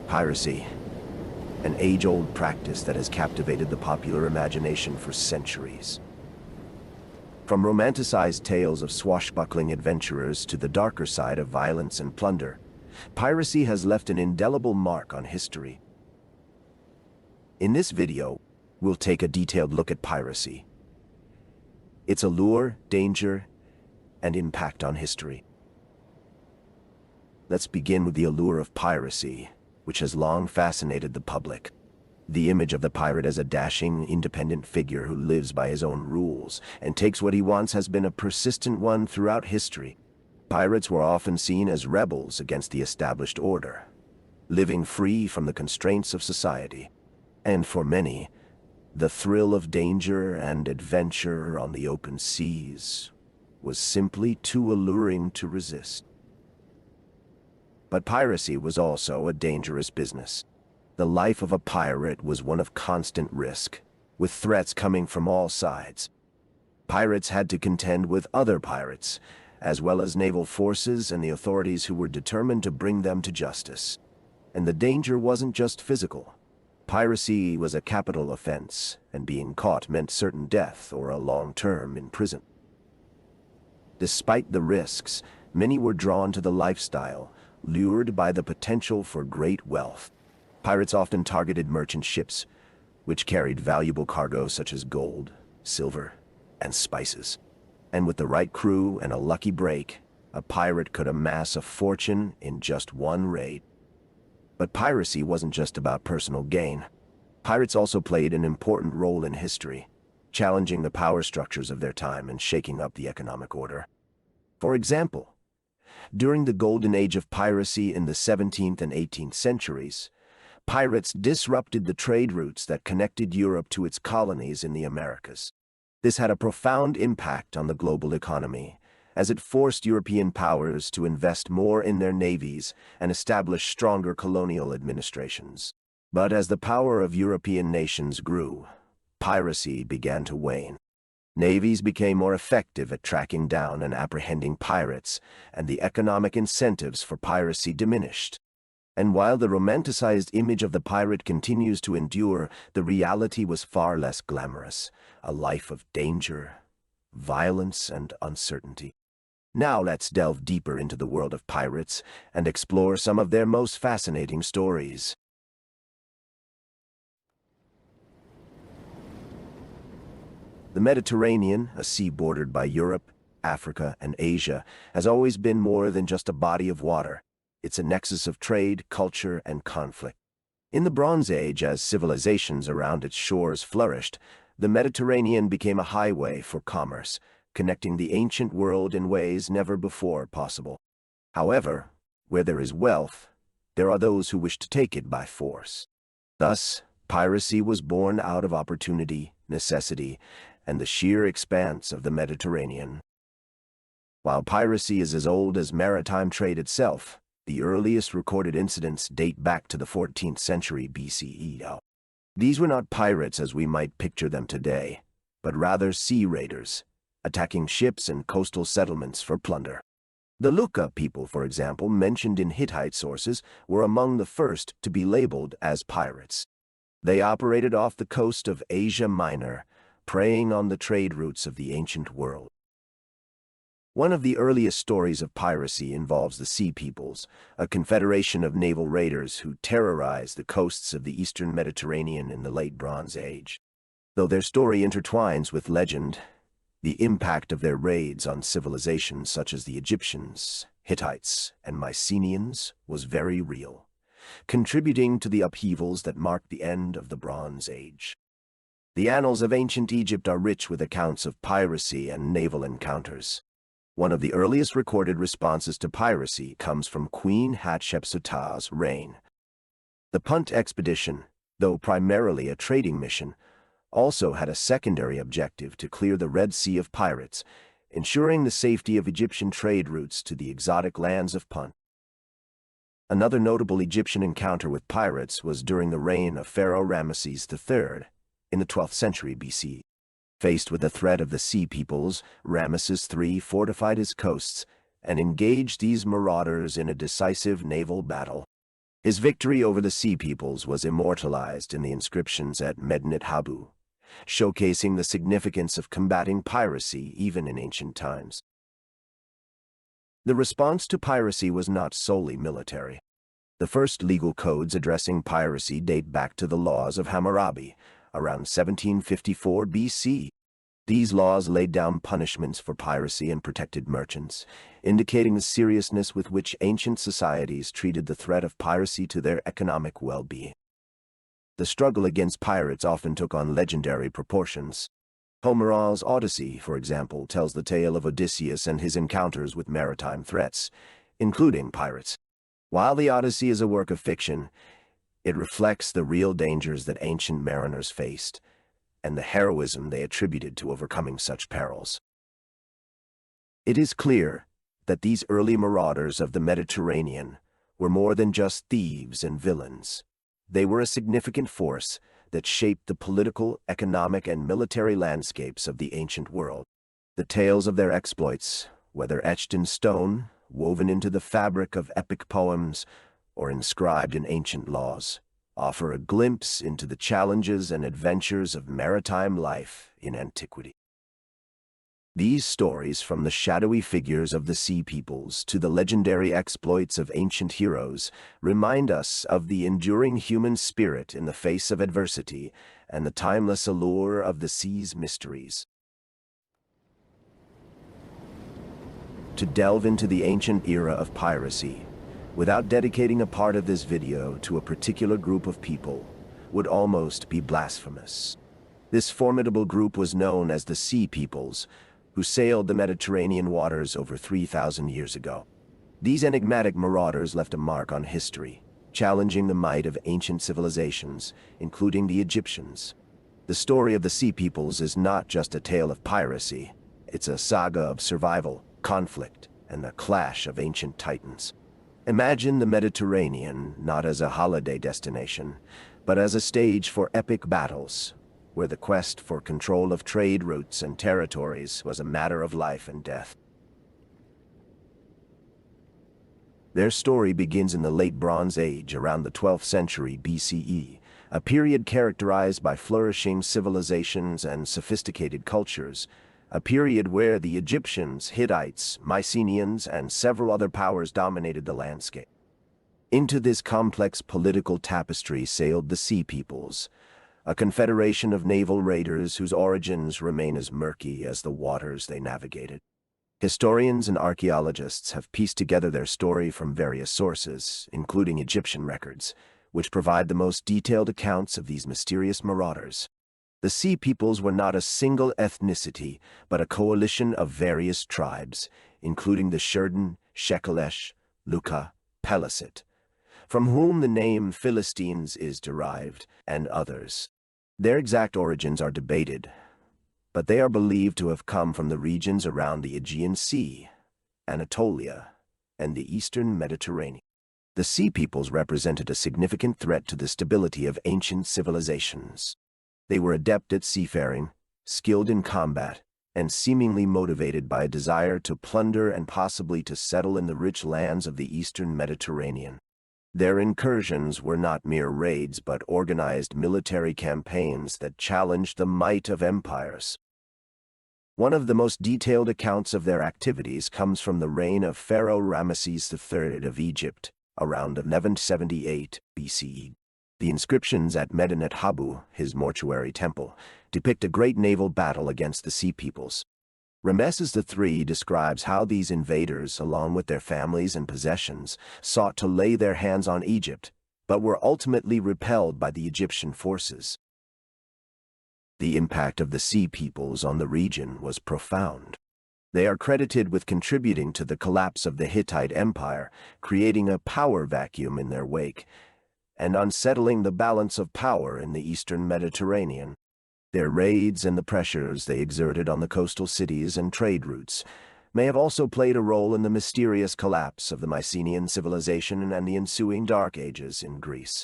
Piracy, an age-old practice that has captivated the popular imagination for centuries. From romanticized tales of swashbuckling adventurers to the darker side of violence and plunder, piracy has left an indelible mark on history. In this video, we'll take a detailed look at piracy, its allure, danger, and impact on history. Let's begin with the allure of piracy, which has long fascinated the public. The image of the pirate as a dashing, independent figure who lives by his own rules and takes what he wants has been a persistent one throughout history. Pirates were often seen as rebels against the established order, living free from the constraints of society. And for many, the thrill of danger and adventure on the open seas was simply too alluring to resist. But piracy was also a dangerous business. The life of a pirate was one of constant risk, with threats coming from all sides. Pirates had to contend with other pirates, as well as naval forces and the authorities who were determined to bring them to justice. And the danger wasn't just physical. Piracy was a capital offense, and being caught meant certain death or a long term in prison. Despite the risks, many were drawn to the lifestyle, lured by the potential for great wealth. Pirates often targeted merchant ships, which carried valuable cargo such as gold, silver, and spices. And with the right crew and a lucky break, a pirate could amass a fortune in just one raid. But piracy wasn't just about personal gain. Pirates also played an important role in history, challenging the power structures of their time and shaking up the economic order. For example, during the golden age of piracy in the 17th and 18th centuries, pirates disrupted the trade routes that connected Europe to its colonies in the Americas. This had a profound impact on the global economy, as it forced European powers to invest more in their navies and establish stronger colonial administrations. But as the power of European nations grew, piracy began to wane. Navies became more effective at tracking down and apprehending pirates, and the economic incentives for piracy diminished. And while the romanticized image of the pirate continues to endure, the reality was far less glamorous, a life of danger, violence, and uncertainty. Now let's delve deeper into the world of pirates and explore some of their most fascinating stories. The Mediterranean, a sea bordered by Europe, Africa, and Asia, has always been more than just a body of water. It's a nexus of trade, culture, and conflict. In the Bronze Age, as civilizations around its shores flourished, the Mediterranean became a highway for commerce, connecting the ancient world in ways never before possible. However, where there is wealth, there are those who wish to take it by force. Thus, piracy was born out of opportunity, necessity, and the sheer expanse of the Mediterranean. While piracy is as old as maritime trade itself, the earliest recorded incidents date back to the 14th century BCE. These were not pirates as we might picture them today, but rather sea raiders, attacking ships and coastal settlements for plunder. The Lucca people, for example, mentioned in Hittite sources, were among the first to be labeled as pirates. They operated off the coast of Asia Minor, preying on the trade routes of the ancient world. One of the earliest stories of piracy involves the Sea Peoples, a confederation of naval raiders who terrorized the coasts of the eastern Mediterranean in the late Bronze Age. Though their story intertwines with legend, the impact of their raids on civilizations such as the Egyptians, Hittites, and Mycenaeans was very real, contributing to the upheavals that marked the end of the Bronze Age. The annals of ancient Egypt are rich with accounts of piracy and naval encounters. One of the earliest recorded responses to piracy comes from Queen Hatshepsut's reign. The Punt expedition, though primarily a trading mission, also had a secondary objective to clear the Red Sea of pirates, ensuring the safety of Egyptian trade routes to the exotic lands of Punt. Another notable Egyptian encounter with pirates was during the reign of Pharaoh Ramesses III in the 12th century BC. Faced with the threat of the Sea Peoples, Ramesses III fortified his coasts and engaged these marauders in a decisive naval battle. His victory over the Sea Peoples was immortalized in the inscriptions at Medinet Habu, showcasing the significance of combating piracy even in ancient times. The response to piracy was not solely military. The first legal codes addressing piracy date back to the laws of Hammurabi, around 1754 BC. These laws laid down punishments for piracy and protected merchants, indicating the seriousness with which ancient societies treated the threat of piracy to their economic well-being. The struggle against pirates often took on legendary proportions. Homer's Odyssey, for example, tells the tale of Odysseus and his encounters with maritime threats, including pirates. While the Odyssey is a work of fiction, it reflects the real dangers that ancient mariners faced and the heroism they attributed to overcoming such perils. It is clear that these early marauders of the Mediterranean were more than just thieves and villains. They were a significant force that shaped the political, economic, and military landscapes of the ancient world. The tales of their exploits, whether etched in stone, woven into the fabric of epic poems, or inscribed in ancient laws, offer a glimpse into the challenges and adventures of maritime life in antiquity. These stories, from the shadowy figures of the Sea Peoples to the legendary exploits of ancient heroes, remind us of the enduring human spirit in the face of adversity and the timeless allure of the sea's mysteries. To delve into the ancient era of piracy, without dedicating a part of this video to a particular group of people, would almost be blasphemous. This formidable group was known as the Sea Peoples, who sailed the Mediterranean waters over 3,000 years ago. These enigmatic marauders left a mark on history, challenging the might of ancient civilizations, including the Egyptians. The story of the Sea Peoples is not just a tale of piracy, it's a saga of survival, conflict, and the clash of ancient titans. Imagine the Mediterranean not as a holiday destination, but as a stage for epic battles, where the quest for control of trade routes and territories was a matter of life and death. Their story begins in the Late Bronze Age, around the 12th century BCE, a period characterized by flourishing civilizations and sophisticated cultures, a period where the Egyptians, Hittites, Mycenaeans, and several other powers dominated the landscape. Into this complex political tapestry sailed the Sea Peoples, a confederation of naval raiders whose origins remain as murky as the waters they navigated. Historians and archaeologists have pieced together their story from various sources, including Egyptian records, which provide the most detailed accounts of these mysterious marauders. The Sea Peoples were not a single ethnicity, but a coalition of various tribes, including the Shurden, Shekelesh, Luka, Pelesit, from whom the name Philistines is derived, and others. Their exact origins are debated, but they are believed to have come from the regions around the Aegean Sea, Anatolia, and the eastern Mediterranean. The Sea Peoples represented a significant threat to the stability of ancient civilizations. They were adept at seafaring, skilled in combat, and seemingly motivated by a desire to plunder and possibly to settle in the rich lands of the eastern Mediterranean. Their incursions were not mere raids but organized military campaigns that challenged the might of empires. One of the most detailed accounts of their activities comes from the reign of Pharaoh Ramesses III of Egypt, around 1178 BCE. The inscriptions at Medinet Habu, his mortuary temple, depict a great naval battle against the Sea Peoples. Ramesses III describes how these invaders, along with their families and possessions, sought to lay their hands on Egypt, but were ultimately repelled by the Egyptian forces. The impact of the Sea Peoples on the region was profound. They are credited with contributing to the collapse of the Hittite Empire, creating a power vacuum in their wake, and unsettling the balance of power in the eastern Mediterranean. Their raids and the pressures they exerted on the coastal cities and trade routes may have also played a role in the mysterious collapse of the Mycenaean civilization and the ensuing Dark Ages in Greece.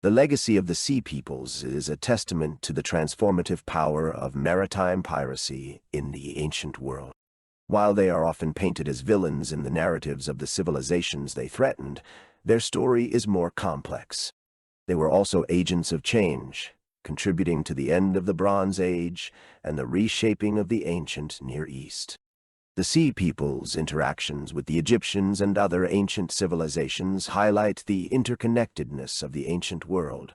The legacy of the Sea Peoples is a testament to the transformative power of maritime piracy in the ancient world. While they are often painted as villains in the narratives of the civilizations they threatened, their story is more complex. They were also agents of change, contributing to the end of the Bronze Age and the reshaping of the ancient Near East. The Sea People's interactions with the Egyptians and other ancient civilizations highlight the interconnectedness of the ancient world,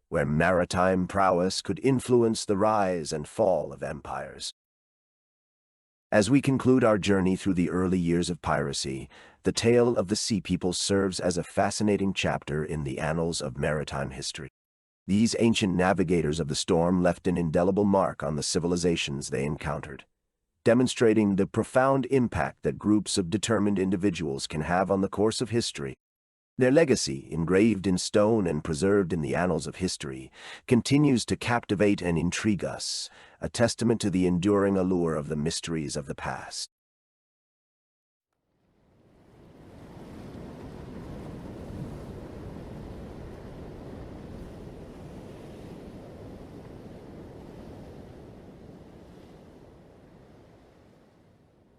where maritime prowess could influence the rise and fall of empires. As we conclude our journey through the early years of piracy, the tale of the Sea People serves as a fascinating chapter in the annals of maritime history. These ancient navigators of the storm left an indelible mark on the civilizations they encountered, demonstrating the profound impact that groups of determined individuals can have on the course of history. Their legacy, engraved in stone and preserved in the annals of history, continues to captivate and intrigue us, a testament to the enduring allure of the mysteries of the past.